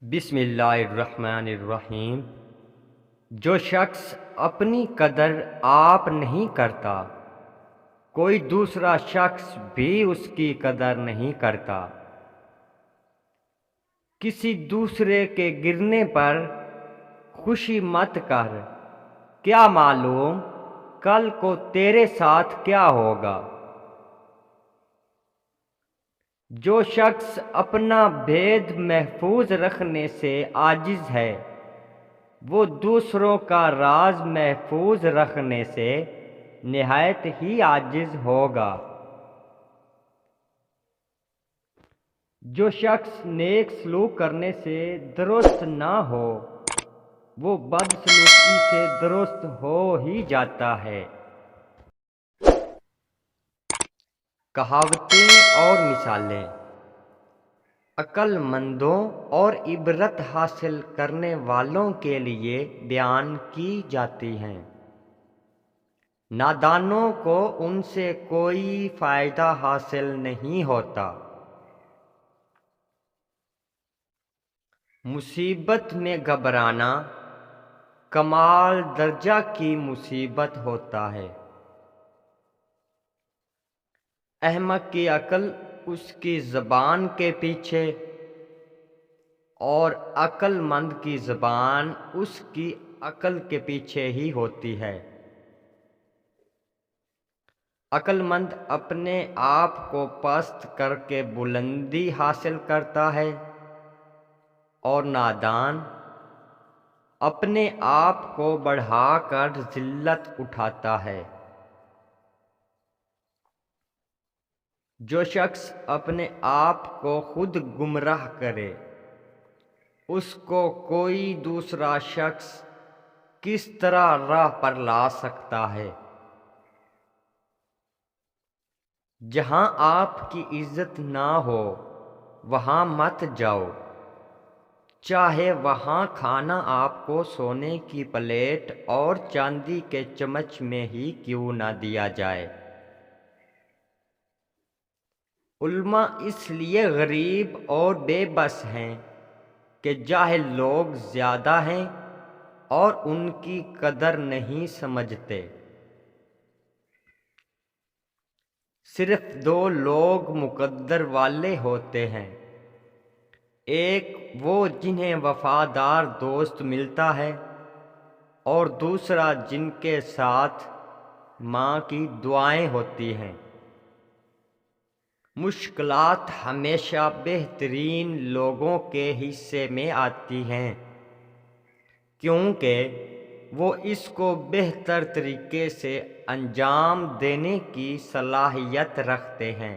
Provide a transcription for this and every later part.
بسم اللہ الرحمن الرحیم۔ جو شخص اپنی قدر آپ نہیں کرتا، کوئی دوسرا شخص بھی اس کی قدر نہیں کرتا۔ کسی دوسرے کے گرنے پر خوشی مت کر، کیا معلوم کل کو تیرے ساتھ کیا ہوگا۔ جو شخص اپنا بھید محفوظ رکھنے سے عاجز ہے، وہ دوسروں کا راز محفوظ رکھنے سے نہایت ہی عاجز ہوگا۔ جو شخص نیک سلوک کرنے سے درست نہ ہو، وہ بد سلوکی سے درست ہو ہی جاتا ہے۔ کہاوتیں اور مثالیں عقل مندوں اور عبرت حاصل کرنے والوں کے لیے بیان کی جاتی ہیں۔ نادانوں کو ان سے کوئی فائدہ حاصل نہیں ہوتا۔ مصیبت میں گھبرانا کمال درجہ کی مصیبت ہوتا ہے۔ احمق کی عقل اس کی زبان کے پیچھے اور عقل مند کی زبان اس کی عقل کے پیچھے ہی ہوتی ہے۔ عقل مند اپنے آپ کو پست کر کے بلندی حاصل کرتا ہے، اور نادان اپنے آپ کو بڑھا کر ذلت اٹھاتا ہے۔ جو شخص اپنے آپ کو خود گمراہ کرے، اس کو کوئی دوسرا شخص کس طرح راہ پر لا سکتا ہے۔ جہاں آپ کی عزت نہ ہو وہاں مت جاؤ، چاہے وہاں کھانا آپ کو سونے کی پلیٹ اور چاندی کے چمچ میں ہی کیوں نہ دیا جائے۔ علماء اس لیے غریب اور بے بس ہیں کہ جاہل لوگ زیادہ ہیں اور ان کی قدر نہیں سمجھتے۔ صرف دو لوگ مقدر والے ہوتے ہیں، ایک وہ جنہیں وفادار دوست ملتا ہے، اور دوسرا جن کے ساتھ ماں کی دعائیں ہوتی ہیں۔ مشکلات ہمیشہ بہترین لوگوں کے حصے میں آتی ہیں، کیونکہ وہ اس کو بہتر طریقے سے انجام دینے کی صلاحیت رکھتے ہیں۔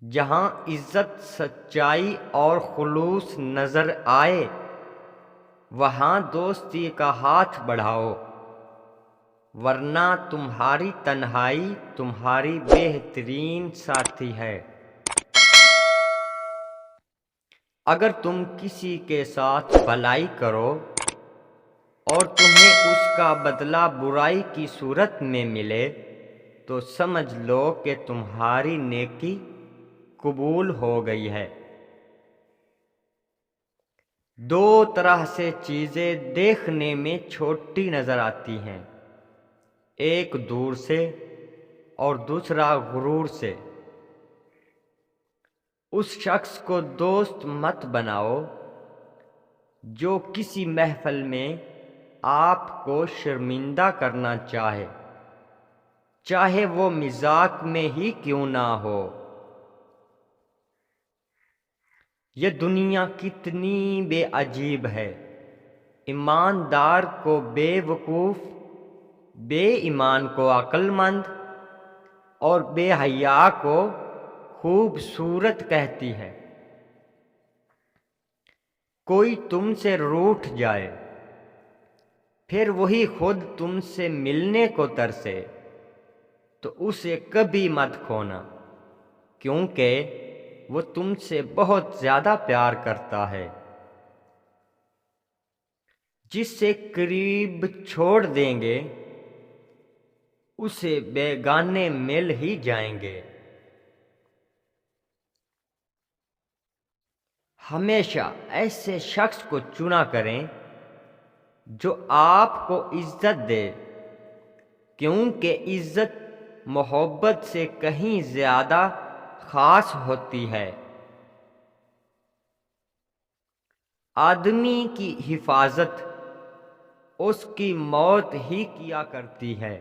جہاں عزت، سچائی اور خلوص نظر آئے، وہاں دوستی کا ہاتھ بڑھاؤ، ورنہ تمہاری تنہائی تمہاری بہترین ساتھی ہے۔ اگر تم کسی کے ساتھ بھلائی کرو اور تمہیں اس کا بدلہ برائی کی صورت میں ملے، تو سمجھ لو کہ تمہاری نیکی قبول ہو گئی ہے۔ دو طرح سے چیزیں دیکھنے میں چھوٹی نظر آتی ہیں، ایک دور سے اور دوسرا غرور سے۔ اس شخص کو دوست مت بناؤ جو کسی محفل میں آپ کو شرمندہ کرنا چاہے، چاہے وہ مذاق میں ہی کیوں نہ ہو۔ یہ دنیا کتنی بے عجیب ہے، ایماندار کو بے وقوف، بے ایمان کو عقل مند، اور بے حیا کو خوبصورت کہتی ہے۔ کوئی تم سے روٹھ جائے، پھر وہی خود تم سے ملنے کو ترسے، تو اسے کبھی مت کھونا، کیونکہ وہ تم سے بہت زیادہ پیار کرتا ہے۔ جس سے قریب چھوڑ دیں گے، اسے بیگانے مل ہی جائیں گے۔ ہمیشہ ایسے شخص کو چنا کریں جو آپ کو عزت دے، کیونکہ عزت محبت سے کہیں زیادہ خاص ہوتی ہے۔ آدمی کی حفاظت اس کی موت ہی کیا کرتی ہے۔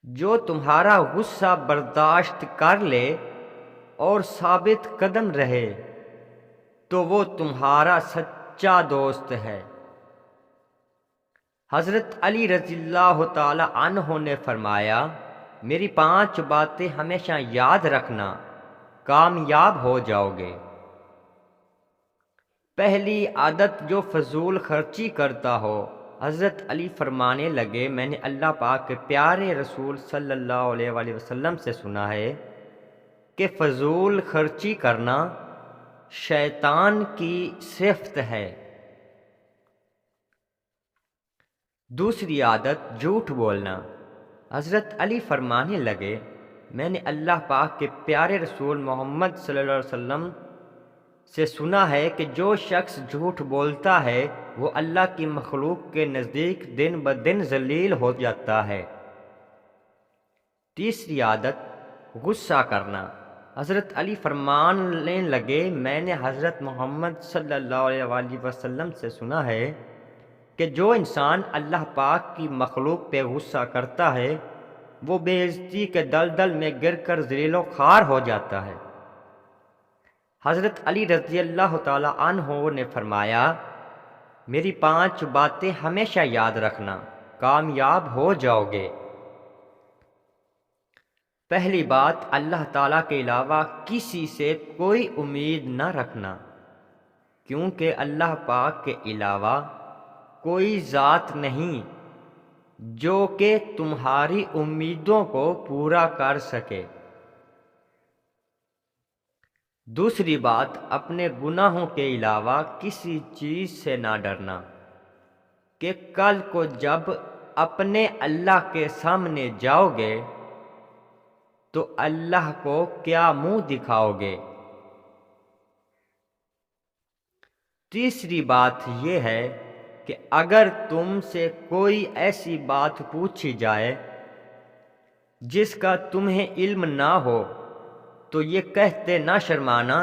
جو تمہارا غصہ برداشت کر لے اور ثابت قدم رہے تو وہ تمہارا سچا دوست ہے۔ حضرت علی رضی اللہ تعالی عنہ نے فرمایا، میری 5 باتیں ہمیشہ یاد رکھنا، کامیاب ہو جاؤ گے۔ پہلی عادت جو فضول خرچی کرتا ہو۔ حضرت علی فرمانے لگے، میں نے اللہ پاک کے پیارے رسول صلی اللہ علیہ وآلہ وسلم سے سنا ہے کہ فضول خرچی کرنا شیطان کی صفت ہے۔ دوسری عادت جھوٹ بولنا۔ حضرت علی فرمانے لگے، میں نے اللہ پاک کے پیارے رسول محمد صلی اللہ علیہ وسلم سے سنا ہے کہ جو شخص جھوٹ بولتا ہے وہ اللہ کی مخلوق کے نزدیک دن بدن ذلیل ہو جاتا ہے۔ تیسری عادت غصہ کرنا۔ حضرت علی فرمانے لگے، میں نے حضرت محمد صلی اللہ علیہ وآلہ وسلم سے سنا ہے کہ جو انسان اللہ پاک کی مخلوق پہ غصہ کرتا ہے وہ بے عزتی کے دلدل میں گر کر ذلیل و خوار ہو جاتا ہے۔ حضرت علی رضی اللہ تعالی عنہ نے فرمایا، میری 5 باتیں ہمیشہ یاد رکھنا، کامیاب ہو جاؤ گے۔ پہلی بات، اللہ تعالیٰ کے علاوہ کسی سے کوئی امید نہ رکھنا، کیونکہ اللہ پاک کے علاوہ کوئی ذات نہیں جو کہ تمہاری امیدوں کو پورا کر سکے۔ دوسری بات، اپنے گناہوں کے علاوہ کسی چیز سے نہ ڈرنا کہ کل کو جب اپنے اللہ کے سامنے جاؤ گے تو اللہ کو کیا منہ دکھاؤ گے۔ تیسری بات یہ ہے کہ اگر تم سے کوئی ایسی بات پوچھی جائے جس کا تمہیں علم نہ ہو تو یہ کہتے نہ شرمانا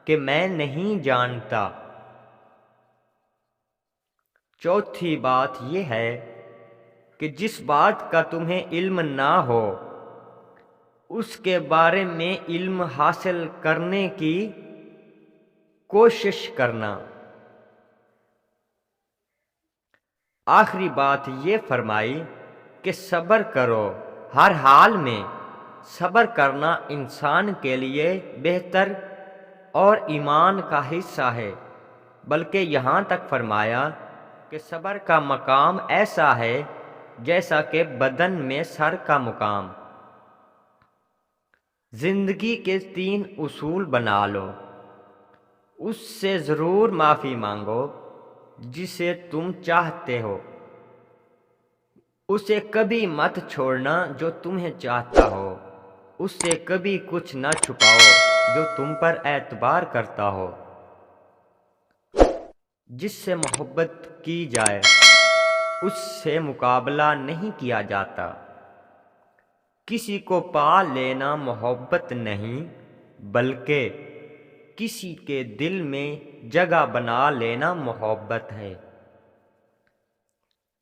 کہ میں نہیں جانتا۔ چوتھی بات یہ ہے کہ جس بات کا تمہیں علم نہ ہو اس کے بارے میں علم حاصل کرنے کی کوشش کرنا۔ آخری بات یہ فرمائی کہ صبر کرو، ہر حال میں صبر کرنا انسان کے لیے بہتر اور ایمان کا حصہ ہے، بلکہ یہاں تک فرمایا کہ صبر کا مقام ایسا ہے جیسا کہ بدن میں سر کا مقام۔ زندگی کے 3 اصول بنا لو، اس سے ضرور معافی مانگو جسے تم چاہتے ہو، اسے کبھی مت چھوڑنا جو تمہیں چاہتا ہو، اس سے کبھی کچھ نہ چھپاؤ جو تم پر اعتبار کرتا ہو۔ جس سے محبت کی جائے اس سے مقابلہ نہیں کیا جاتا۔ کسی کو پا لینا محبت نہیں بلکہ کسی کے دل میں جگہ بنا لینا محبت ہے۔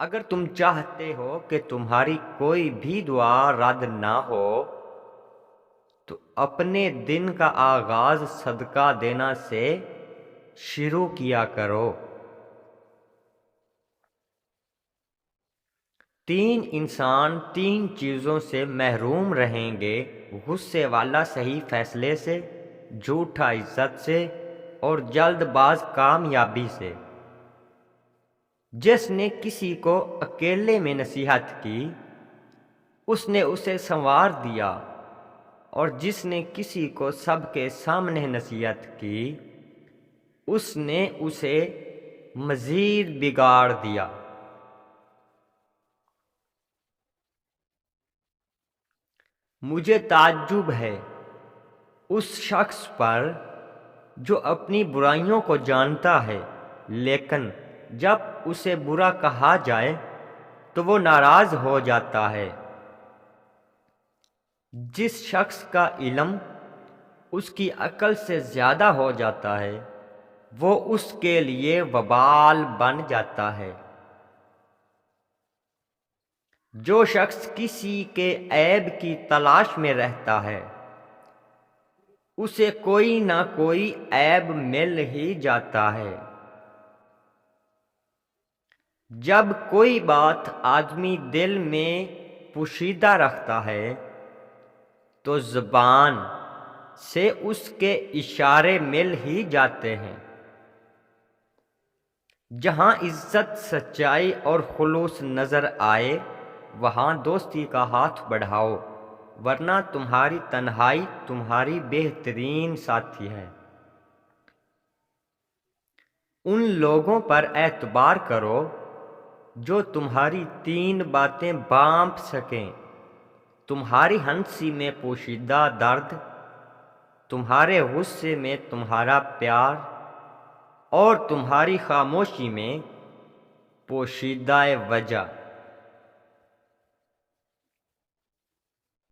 اگر تم چاہتے ہو کہ تمہاری کوئی بھی دعا رد نہ ہو تو اپنے دن کا آغاز صدقہ دینا سے شروع کیا کرو۔ 3 انسان 3 چیزوں سے محروم رہیں گے، غصے والا صحیح فیصلے سے، جھوٹا عزت سے اور جلد باز کامیابی سے۔ جس نے کسی کو اکیلے میں نصیحت کی اس نے اسے سنوار دیا، اور جس نے کسی کو سب کے سامنے نصیحت کی اس نے اسے مزید بگاڑ دیا۔ مجھے تعجب ہے اس شخص پر جو اپنی برائیوں کو جانتا ہے لیکن جب اسے برا کہا جائے تو وہ ناراض ہو جاتا ہے۔ جس شخص کا علم اس کی عقل سے زیادہ ہو جاتا ہے وہ اس کے لیے وبال بن جاتا ہے۔ جو شخص کسی کے عیب کی تلاش میں رہتا ہے اسے کوئی نہ کوئی عیب مل ہی جاتا ہے۔ جب کوئی بات آدمی دل میں پوشیدہ رکھتا ہے تو زبان سے اس کے اشارے مل ہی جاتے ہیں۔ جہاں عزت، سچائی اور خلوص نظر آئے وہاں دوستی کا ہاتھ بڑھاؤ، ورنہ تمہاری تنہائی تمہاری بہترین ساتھی ہے۔ ان لوگوں پر اعتبار کرو جو تمہاری 3 باتیں بانپ سکیں، تمہاری ہنسی میں پوشیدہ درد، تمہارے غصے میں تمہارا پیار، اور تمہاری خاموشی میں پوشیدہ وجہ۔